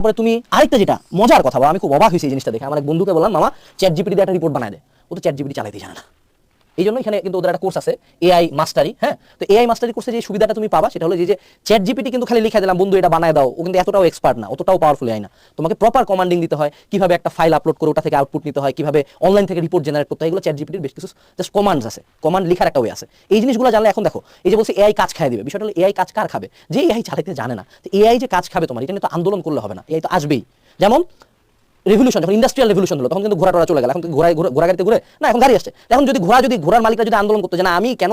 তারপরে তুমি আরেকটা যেটা মজার কথা বলো, আমি খুব অবাক হয়েছি এই জিনিসটা দেখে। আমার এক বন্ধুকে বললাম, মামা চ্যাট জিপিটি দিয়ে একটা রিপোর্ট বানায় দেয়। ও তো চ্যাট জিপিটি চালাইতে জানে না। এই জন্য এখানে কিন্তু ওদের একটা কোর্স আছে এআই মাস্টারি। হ্যাঁ, তো এআই মাস্টারি কোর্সে যে সুবিধাটা তুমি পাবা সেটা হলো যে চ্যাট জিপিটি কিন্তু খালি লিখে দিলাম বন্ধু এটা বানায় দাও, ও কিন্তু এতটাও এক্সপার্ট না, অতটাও পাওয়ারফুল হয় না। তোমাকে প্রপার কমান্ডিং দিতে হয়, কিভাবে একটা ফাইল আপলোড করে ওটা থেকে আউটপুট নিতে হয়, কিভাবে অনলাইন থেকে রিপোর্ট জেনারেট করতে হয়, এগুলো চ্যাট জিপিটির বেশ কিছু জাস্ট কমান্ডস আছে, কমান্ড লিখার একটা ওয়ে আছে। এই জিনিসগুলো জানলে এখন দেখো এই যে বলছে এআই কাজ খায় দিবে, বিষয়টা হলো এআই কাজ কার খাবে? যে এআই চালাইতে জানে না। তো এআই যে কাজ খাবে তোমার, এটা নিয়ে তো আন্দোলন করলে হবে না, এআই তো আসবেই। যেমন রেভলিউশন, যখন ইন্ডাস্ট্রিয়াল রেভলিউশন হলো তখন কিন্তু ঘোড়া টোড়া চলে গেল, এখন ঘোড়া গাড়িতে ঘুরে না, এখন গাড়ি আসছে। এখন যদি ঘোড়ার মালিকরা যদি আন্দোলন করতে যে না আমি কেন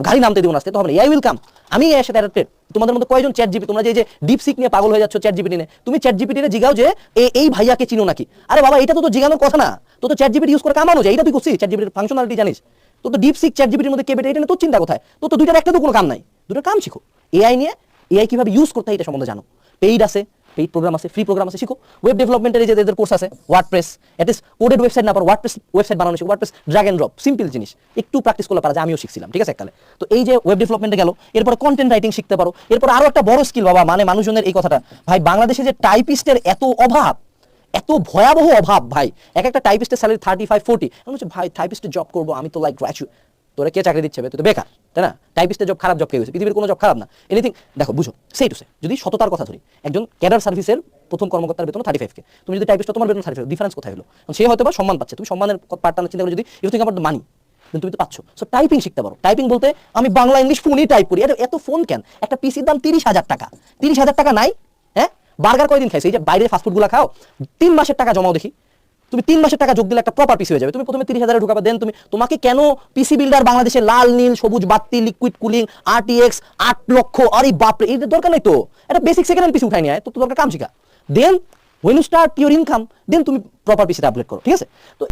গাড়ি নামতে দিব না, তো হবে এআই উইল কাম। আমি এর সাথে অ্যাডাপ্টেড। তোমাদের মধ্যে কয়জন চ্যাট জিপিটি, তোমরা যে ডিপসিক নিয়ে পাগল হয়ে যাচ্ছ চ্যাট জিপিটি নিয়ে, তুমি চ্যাট জিপিটি রে জিগাও যে এই ভাইয়াকে চিনো নাকি? আরে বাবা, এটা তো জিগানোর কথা না, তো চ্যাট জিপিটি ইউজ করে কামানো যায়, এটা তুই করছিস? চ্যাট জিপিটির ফাংশনালিটি জানিস? তো ডিপসিক চ্যাট জিপিটির মধ্যে কে বেটে, এটা নিয়ে তোর চিন্তা কোথায়? তো দুইটার একটা তো কোনো কাম নাই, দুটোর কাম শিখো। এআই নিয়ে এআই কিভাবে ইউজ করতে হয় এটা সম্বন্ধে জানো। পেইড আছে, পেইড প্রোগ্রাম আছে, ফ্রি প্রোগ্রাম আছে, শিখো। ওয়েব ডেভেলপমেন্টের যে এদের কোর্স আছে, WordPress, it is coded website না পারো, ওয়ার্ডপ্রেস ওয়েবসাইট বানানো শিখো। WordPress drag and drop, simple জিনিস, একটু প্র্যাকটিস করলে পারা যায়, আমিও শিখছিলাম, ঠিক আছে এককালে। তো এই যে ওয়েব ডেভেলপমেন্টে গেল, এরপর কন্টেন্ট রাইটিং শিখতে পারো। এরপর আরো একটা বড় স্কিল বাবা, মানে মানুষজনের এই কথাটা ভাই, বাংলাদেশে যে টাইপিস্টের এত অভাব, এত ভয়াবহ অভাব ভাই, একটা টাইপিস্টের স্যালারি 35-40, আমি বলছি ভাই টাইপিস্টের জব করবো আমি, তো লাইক গ্র্যাজুয়েট, তোরা কে চাকরি দিচ্ছে? তুই তো বেকার, তাই না? টাইপিস্টের জব খারাপ জব কে হয়েছে? পৃথিবীর কোনো জব খারাপ না, এনিথিং। দেখো বুঝো, সেই টু সে, যদি সততার কথা ধরি, একজন ক্যাডার সার্ভিসের প্রথম কর্মকর্তার বেতন 35K, তুমি যদি টাইপিস্ট তোমার বেতন 35, ডিফারেন্স কোথায় হলো? সে হয়তো বা সম্মান পাচ্ছে, তুমি সম্মানের পার্টটা চিন্তা করে যদি you think about the money, কিন্তু তুমি তো পাচ্ছ। সো টাইপিং শিখতে পারো। টাইপিং বলতে আমি বাংলা ইংলিশ ফোনই টাইপ করি। এত ফোন কেন? একটা পিসির দাম 30,000 টাকা। 30,000 টাকা নাই? হ্যাঁ, বার্গার কয়দিন খাইছে? এই যে বাইরে ফাস্টফুডগুলো খাও, 3 মাসের টাকা জমাও দেখি। তুমি 3 মাসের টাকা যোগ দিলে একটা প্রপার পিসি হয়ে যাবে। তুমি প্রথমে 30,000 ঢুকাবে, দেন তোমাকে কেন পিসি বিল্ডার বাংলাদেশে লাল নীল সবুজ বাতি লিকুইড কুলিং RTX 8 লক্ষ, আরে বাপরে, এর দরকার নাই তো। একটা বেসিক সেকেন্ড হ্যান্ড পিসি উঠাই নিয়ে আয়, তো দরকার কাম শিখা। দেন when you start your income, দেন তুমি প্রপার পিসিতে আপগ্রেড করো, ঠিক আছে? তো